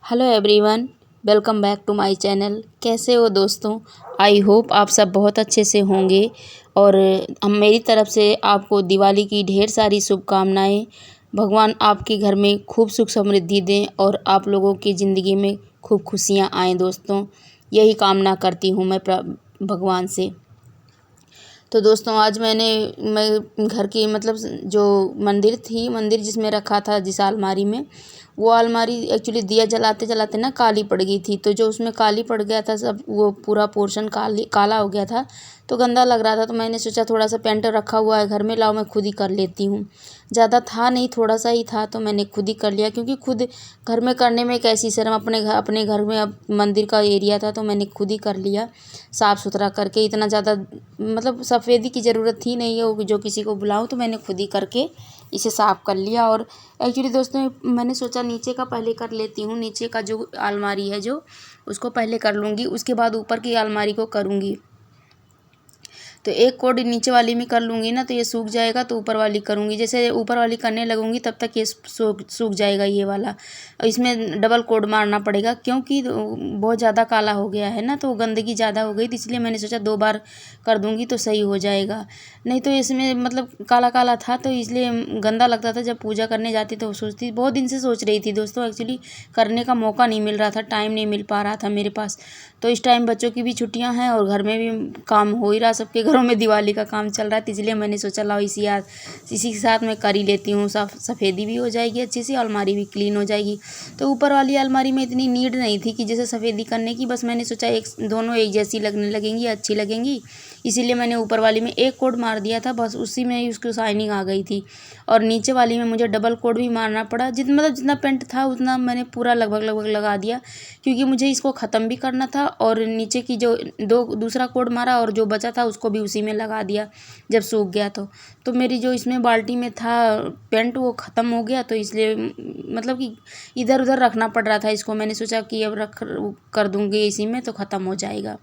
Hello everyone, welcome back to my channel. कैसे हो दोस्तों? आई होप आप सब बहुत अच्छे से होंगे और हम मेरी तरफ से आपको दिवाली की ढेर सारी शुभकामनाएं। भगवान आपके घर में खूब सुख समृद्धि दें और आप लोगों की ज़िंदगी में खूब खुशियां आएँ दोस्तों। यही कामना करती हूँ मैं भगवान से। तो दोस्तों आज मैं घर की मतलब जो मंदिर जिसमें रखा था जिस अलमारी में, वो अलमारी एक्चुअली दिया जलाते जलाते ना काली पड़ गई थी। तो जो उसमें काली पड़ गया था, सब वो पूरा पोर्शन काला हो गया था, तो गंदा लग रहा था। तो मैंने सोचा थोड़ा सा पेंट रखा हुआ है घर में, लाओ मैं खुद ही कर लेती हूँ। ज़्यादा था नहीं, थोड़ा सा ही था, तो मैंने खुद ही कर लिया। क्योंकि खुद घर में करने में कैसी शर्म, अपने घर में अब मंदिर का एरिया था तो मैंने खुद ही कर लिया साफ़ सुथरा करके। इतना ज़्यादा मतलब सफ़ेदी की ज़रूरत थी नहीं है जो किसी को बुलाऊं, तो मैंने खुद ही करके इसे साफ़ कर लिया। और एक्चुअली दोस्तों मैंने सोचा नीचे का पहले कर लेती हूँ। नीचे का जो अलमारी है जो उसको पहले कर लूँगी, उसके बाद ऊपर की अलमारी को करूँगी। तो एक कोड नीचे वाली में कर लूँगी ना, तो ये सूख जाएगा, तो ऊपर वाली करूँगी। जैसे ऊपर वाली करने लगूँगी तब तक ये सूख जाएगा ये वाला। और इसमें डबल कोड मारना पड़ेगा क्योंकि बहुत ज़्यादा काला हो गया है ना, तो गंदगी ज़्यादा हो गई थी, इसलिए मैंने सोचा 2 बार कर दूँगी तो सही हो जाएगा। नहीं तो इसमें मतलब काला काला था, तो इसलिए गंदा लगता था। जब पूजा करने जाती तो सोचती, बहुत दिन से सोच रही थी दोस्तों, एक्चुअली करने का मौका नहीं मिल रहा था, टाइम नहीं मिल पा रहा था मेरे पास। तो इस टाइम बच्चों की भी छुट्टियां हैं और घर में भी काम हो ही रहा, सबके घरों में दिवाली का काम चल रहा है, तो इसलिए मैंने सोचा लाओ इसी के साथ मैं कर ही लेती हूँ। सफ़ेदी भी हो जाएगी अच्छी सी, अलमारी भी क्लीन हो जाएगी। तो ऊपर वाली अलमारी में इतनी नीड नहीं थी कि जैसे सफ़ेदी करने की, बस मैंने सोचा दोनों एक जैसी लगने लगेंगी, अच्छी लगेंगी, इसीलिए मैंने ऊपर वाली में एक कोड मार दिया था, बस उसी में ही उसकी शाइनिंग आ गई थी। और नीचे वाली में मुझे डबल कोड भी मारना पड़ा। जितना पेंट था उतना मैंने पूरा लगभग लगा दिया, क्योंकि मुझे इसको ख़त्म भी करना था। और नीचे की जो दूसरा कोड मारा और जो बचा था उसको भी उसी में लगा दिया जब सूख गया। तो मेरी जो इसमें बाल्टी में था पेंट वो ख़त्म हो गया, तो इसलिए मतलब कि इधर उधर रखना पड़ रहा था इसको। मैंने सोचा कि अब कर दूँगी इसी में तो ख़त्म हो जाएगा।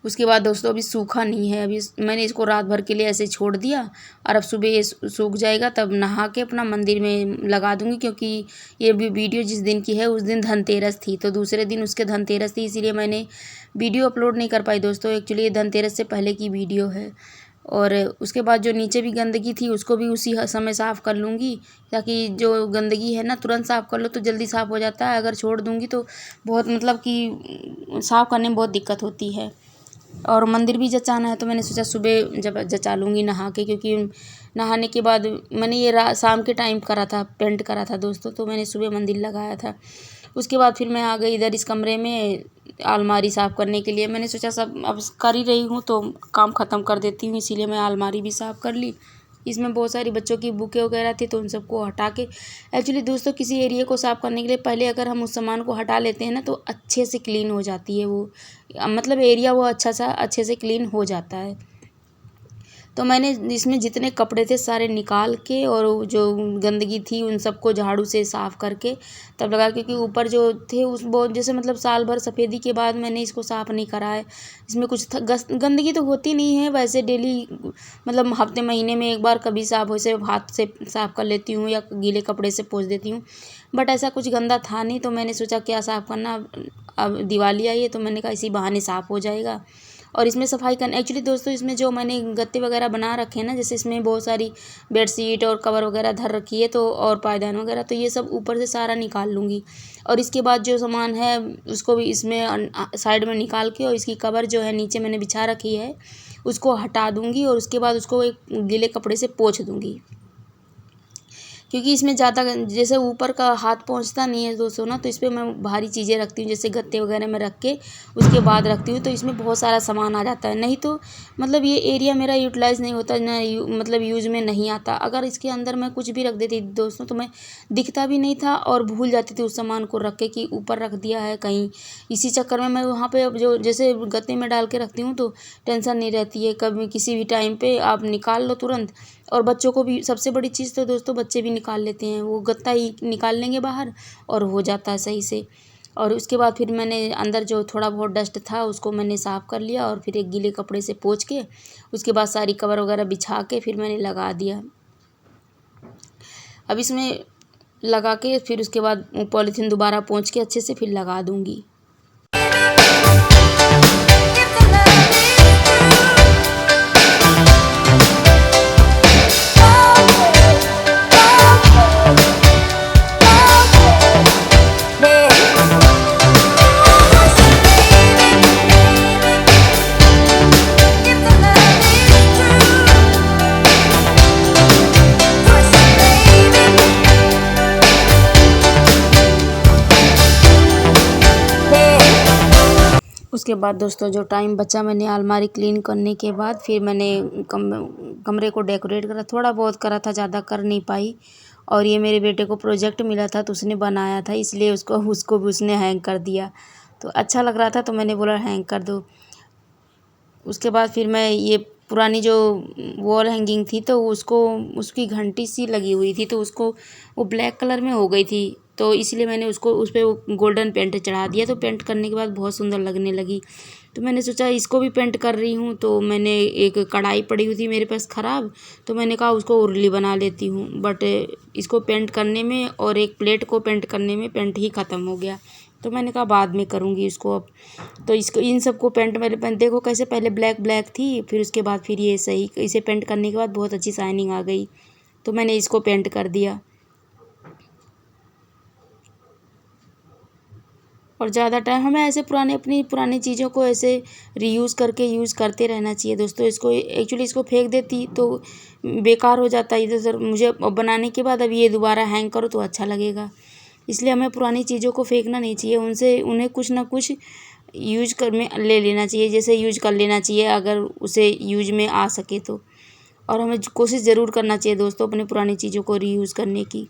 उसके बाद दोस्तों अभी सूखा नहीं है, अभी मैंने इसको रात भर के लिए ऐसे छोड़ दिया और अब सुबह ये सूख जाएगा, तब नहा के अपना मंदिर में लगा दूंगी। क्योंकि ये वीडियो जिस दिन की है उस दिन धनतेरस थी, तो दूसरे दिन उसके धनतेरस थी, इसीलिए मैंने वीडियो अपलोड नहीं कर पाई दोस्तों। एक्चुअली ये धनतेरस से पहले की वीडियो है। और उसके बाद जो नीचे भी गंदगी थी उसको भी उसी समय साफ़ कर लूँगी, ताकि जो गंदगी है ना तुरंत साफ़ कर लो तो जल्दी साफ़ हो जाता है। अगर छोड़ दूँगी तो बहुत मतलब कि साफ़ करने में बहुत दिक्कत होती है। और मंदिर भी जचाना है, तो मैंने सोचा सुबह जब जचा लूँगी नहा के, क्योंकि नहाने के बाद मैंने ये शाम के टाइम करा था, पेंट करा था दोस्तों, तो मैंने सुबह मंदिर लगाया था। उसके बाद फिर मैं आ गई इधर इस कमरे में अलमारी साफ़ करने के लिए। मैंने सोचा सब अब कर ही रही हूँ तो काम ख़त्म कर देती हूँ, इसीलिए मैं अलमारी भी साफ़ कर ली। इसमें बहुत सारी बच्चों की बुकें वगैरह थी, तो उन सबको हटा के, एक्चुअली दोस्तों किसी एरिया को साफ़ करने के लिए पहले अगर हम उस सामान को हटा लेते हैं ना तो अच्छे से क्लीन हो जाती है वो, मतलब एरिया वो अच्छे से क्लीन हो जाता है। तो मैंने इसमें जितने कपड़े थे सारे निकाल के और जो गंदगी थी उन सबको झाड़ू से साफ़ करके तब लगा, क्योंकि ऊपर जो थे उस बहुत जैसे मतलब साल भर सफ़ेदी के बाद मैंने इसको साफ़ नहीं करा है। इसमें कुछ गंदगी तो होती नहीं है वैसे, डेली मतलब हफ्ते महीने में एक बार कभी साफ़ वैसे हाथ से साफ़ कर लेती हूँ या गीले कपड़े से पोंछ देती हूँ, बट ऐसा कुछ गंदा था नहीं। तो मैंने सोचा क्या साफ़ करना, अब दिवाली आई है तो मैंने कहा इसी बहाने साफ़ हो जाएगा। और इसमें सफाई करना, एक्चुअली दोस्तों इसमें जो मैंने गत्ते वगैरह बना रखे हैं ना, जैसे इसमें बहुत सारी बेडशीट और कवर वगैरह धर रखी है, तो और पायदान वगैरह, तो ये सब ऊपर से सारा निकाल लूँगी। और इसके बाद जो सामान है उसको भी इसमें साइड में निकाल के, और इसकी कवर जो है नीचे मैंने बिछा रखी है उसको हटा दूँगी, और उसके बाद उसको एक गीले कपड़े से पोंछ दूँगी। क्योंकि इसमें ज़्यादा जैसे ऊपर का हाथ पहुंचता नहीं है दोस्तों ना, तो इस पर मैं भारी चीज़ें रखती हूँ, जैसे गत्ते वगैरह में रख के उसके बाद रखती हूँ, तो इसमें बहुत सारा सामान आ जाता है। नहीं तो मतलब ये एरिया मेरा यूटिलाइज़ नहीं होता ना, मतलब यूज़ में नहीं आता। अगर इसके अंदर मैं कुछ भी रख देती दोस्तों तो मैं दिखता भी नहीं था और भूल जाती थी उस सामान को रख के कि ऊपर रख दिया है कहीं। इसी चक्कर में मैं वहाँ पर जो जैसे गत्ते में डाल के रखती हूँ तो टेंशन नहीं रहती है, कभी किसी भी टाइम पर आप निकाल लो तुरंत। और बच्चों को भी सबसे बड़ी चीज़ तो दोस्तों बच्चे भी निकाल लेते हैं, वो गत्ता ही निकाल लेंगे बाहर और हो जाता है सही से। और उसके बाद फिर मैंने अंदर जो थोड़ा बहुत डस्ट था उसको मैंने साफ़ कर लिया, और फिर एक गीले कपड़े से पोंछ के उसके बाद सारी कवर वगैरह बिछा के फिर मैंने लगा दिया। अब इसमें लगा के फिर उसके बाद पॉलीथीन दोबारा पोंछ के अच्छे से फिर लगा दूँगी। उसके बाद दोस्तों जो टाइम बचा, मैंने अलमारी क्लीन करने के बाद फिर मैंने कमरे को डेकोरेट करा, थोड़ा बहुत करा था, ज़्यादा कर नहीं पाई। और ये मेरे बेटे को प्रोजेक्ट मिला था तो उसने बनाया था, इसलिए उसको भी उसने हैंग कर दिया। तो अच्छा लग रहा था तो मैंने बोला हैंग कर दो। उसके बाद फिर मैं ये पुरानी जो वॉल हैंगिंग थी तो उसकी घंटी सी लगी हुई थी, तो उसको वो ब्लैक कलर में हो गई थी, तो इसलिए मैंने उस पर गोल्डन पेंट चढ़ा दिया। तो पेंट करने के बाद बहुत सुंदर लगने लगी, तो मैंने सोचा इसको भी पेंट कर रही हूँ। तो मैंने एक कढ़ाई पड़ी हुई थी मेरे पास ख़राब, तो मैंने कहा उसको उर्ली बना लेती हूँ। बट इसको पेंट करने में और एक प्लेट को पेंट करने में पेंट ही ख़त्म हो गया, तो मैंने कहा बाद में करूँगी इसको अब। तो इसको इन सब को पेंट मेरे पेंट देखो कैसे, पहले ब्लैक ब्लैक थी, फिर उसके बाद फिर ये सही, इसे पेंट करने के बाद बहुत अच्छी शाइनिंग आ गई, तो मैंने इसको पेंट कर दिया। और ज़्यादा टाइम हमें ऐसे अपनी पुरानी चीज़ों को ऐसे रीयूज़ करके यूज़ करते रहना चाहिए दोस्तों। इसको फेंक देती तो बेकार हो जाता इधर उधर। मुझे बनाने के बाद अब ये दोबारा हैंग करो तो अच्छा लगेगा, इसलिए हमें पुरानी चीज़ों को फेंकना नहीं चाहिए, उन्हें कुछ ना कुछ यूज कर में ले लेना चाहिए, जैसे यूज कर लेना चाहिए अगर उसे यूज में आ सके तो। और हमें कोशिश ज़रूर करना चाहिए दोस्तों अपनी पुरानी चीज़ों को रीयूज़ करने की।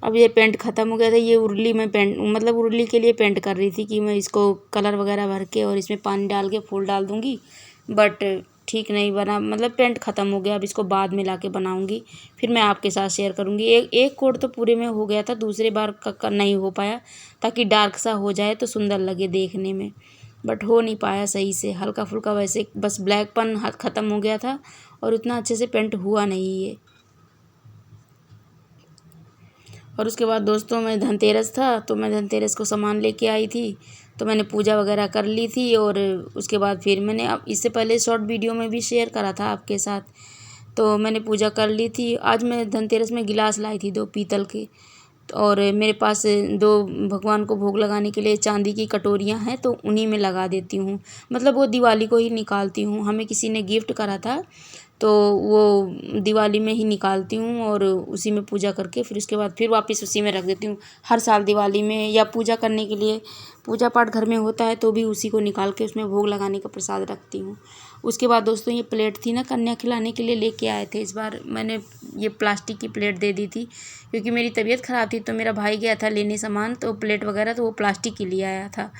अब ये पेंट ख़त्म हो गया था, ये उर्ली में पेंट मतलब उर्ली के लिए पेंट कर रही थी कि मैं इसको कलर वगैरह भर के और इसमें पानी डाल के फूल डाल दूँगी, बट ठीक नहीं बना, मतलब पेंट ख़त्म हो गया। अब इसको बाद में लाके बनाऊँगी, फिर मैं आपके साथ शेयर करूँगी। एक कोट तो पूरे में हो गया था, दूसरे बार का नहीं हो पाया, ताकि डार्क सा हो जाए तो सुंदर लगे देखने में, बट हो नहीं पाया सही से, हल्का फुल्का वैसे बस ब्लैकपन ख़त्म हो गया था और उतना अच्छे से पेंट हुआ नहीं ये। और उसके बाद दोस्तों मैं धनतेरस था तो मैं धनतेरस को सामान लेके आई थी, तो मैंने पूजा वगैरह कर ली थी। और उसके बाद फिर मैंने अब इससे पहले शॉर्ट वीडियो में भी शेयर करा था आपके साथ, तो मैंने पूजा कर ली थी। आज मैं धनतेरस में गिलास लाई थी 2 पीतल के, और मेरे पास 2 भगवान को भोग लगाने के लिए चांदी की कटोरियाँ हैं, तो उन्हीं में लगा देती हूँ, मतलब वो दिवाली को ही निकालती हूँ। हमें किसी ने गिफ्ट करा था तो वो दिवाली में ही निकालती हूँ और उसी में पूजा करके फिर उसके बाद फिर वापस उसी में रख देती हूँ। हर साल दिवाली में या पूजा करने के लिए, पूजा पाठ घर में होता है तो भी उसी को निकाल के उसमें भोग लगाने का प्रसाद रखती हूँ। उसके बाद दोस्तों ये प्लेट थी ना, कन्या खिलाने के लिए लेके आए थे, इस बार मैंने ये प्लास्टिक की प्लेट दे दी थी, क्योंकि मेरी तबीयत ख़राब थी तो मेरा भाई गया था लेने सामान, तो प्लेट वगैरह तो वो प्लास्टिक की ले आया था।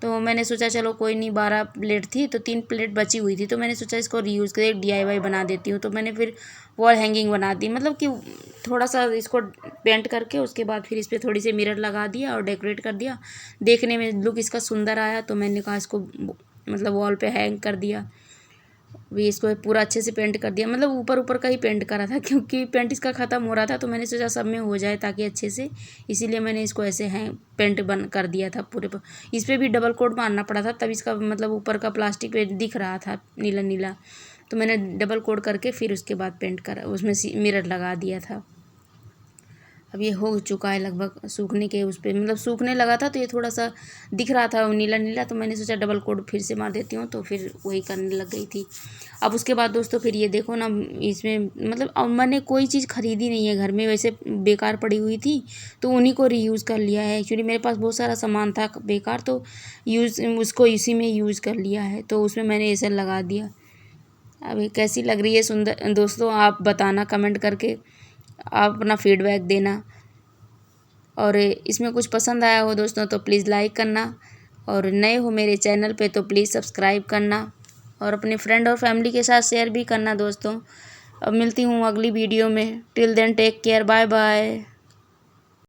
तो मैंने सोचा चलो कोई नहीं, 12 प्लेट थी तो 3 प्लेट बची हुई थी, तो मैंने सोचा इसको रीयूज़ कर एक DIY बना देती हूँ। तो मैंने फिर वॉल हैंगिंग बना दी, मतलब कि थोड़ा सा इसको पेंट करके उसके बाद फिर इस पर थोड़ी सी मिरर लगा दिया और डेकोरेट कर दिया, देखने में लुक इसका सुंदर आया, तो मैंने कहा इसको मतलब वॉल पे हैंग कर दिया। भी इसको पूरा अच्छे से पेंट कर दिया, मतलब ऊपर ऊपर का ही पेंट करा था, क्योंकि पेंट इसका ख़त्म हो रहा था, तो मैंने सोचा सब में हो जाए ताकि अच्छे से, इसीलिए मैंने इसको ऐसे हैं पेंट बन कर दिया था पूरे पर। इस पर भी डबल कोट मारना पड़ा था, तब इसका मतलब ऊपर का प्लास्टिक पे दिख रहा था नीला नीला, तो मैंने डबल कोट करके फिर उसके बाद पेंट करा, उसमें मिरर लगा दिया था। अब ये हो चुका है लगभग सूखने के उस पर, मतलब सूखने लगा था तो ये थोड़ा सा दिख रहा था नीला नीला, तो मैंने सोचा डबल कोट फिर से मार देती हूँ, तो फिर वही करने लग गई थी। अब उसके बाद दोस्तों फिर ये देखो ना, इसमें मतलब अब मैंने कोई चीज़ ख़रीदी नहीं है घर में, वैसे बेकार पड़ी हुई थी तो उन्हीं को रीयूज़ कर लिया है। एक्चुअली मेरे पास बहुत सारा सामान था बेकार, तो उसको इसी में यूज़ कर लिया है, तो उसमें मैंने ऐसे लगा दिया। अब ये कैसी लग रही है सुंदर दोस्तों, आप बताना कमेंट करके, आप अपना फीडबैक देना। और इसमें कुछ पसंद आया हो दोस्तों तो प्लीज़ लाइक करना, और नए हो मेरे चैनल पे तो प्लीज़ सब्सक्राइब करना, और अपने फ्रेंड और फैमिली के साथ शेयर भी करना दोस्तों। अब मिलती हूँ अगली वीडियो में, till then take care, bye bye.